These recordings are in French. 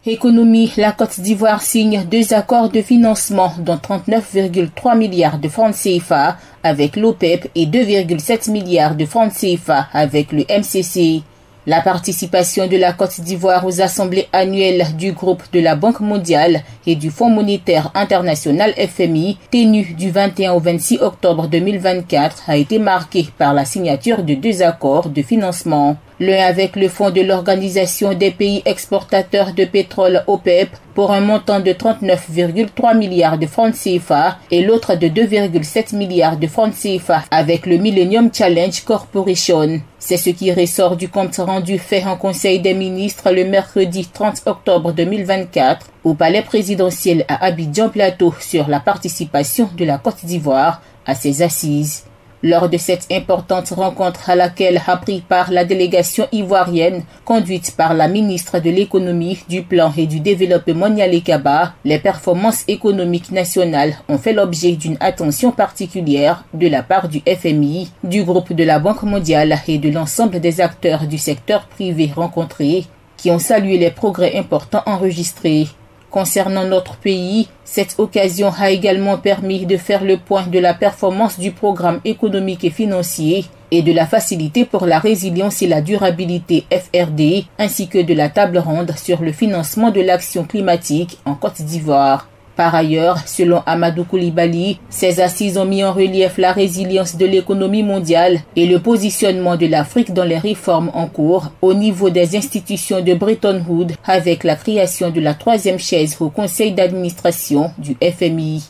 Économie, la Côte d'Ivoire signe 2 accords de financement dont 39,3 milliards de francs CFA avec l'OPEP et 2,7 milliards de francs CFA avec le MCC. La participation de la Côte d'Ivoire aux assemblées annuelles du groupe de la Banque mondiale et du Fonds monétaire international FMI, tenue du 21 au 26 octobre 2024, a été marquée par la signature de 2 accords de financement. L'un avec le Fonds de l'Organisation des pays exportateurs de pétrole OPEP pour un montant de 39,3 milliards de francs CFA et l'autre de 2,7 milliards de francs CFA avec le Millennium Challenge Corporation. C'est ce qui ressort du compte rendu fait en Conseil des ministres le mercredi 30 octobre 2024 au palais présidentiel à Abidjan-Plateau sur la participation de la Côte d'Ivoire à ces assises. Lors de cette importante rencontre à laquelle a pris part la délégation ivoirienne, conduite par la ministre de l'Économie, du Plan et du Développement Nialé Kaba, les performances économiques nationales ont fait l'objet d'une attention particulière de la part du FMI, du groupe de la Banque mondiale et de l'ensemble des acteurs du secteur privé rencontrés, qui ont salué les progrès importants enregistrés. Concernant notre pays, cette occasion a également permis de faire le point de la performance du programme économique et financier et de la facilité pour la résilience et la durabilité FRD, ainsi que de la table ronde sur le financement de l'action climatique en Côte d'Ivoire. Par ailleurs, selon Amadou Koulibaly, ces assises ont mis en relief la résilience de l'économie mondiale et le positionnement de l'Afrique dans les réformes en cours au niveau des institutions de Bretton Woods avec la création de la 3e chaise au conseil d'administration du FMI.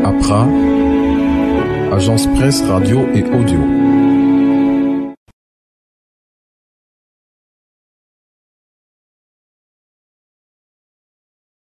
APRA, Agence Presse Radio et Audio.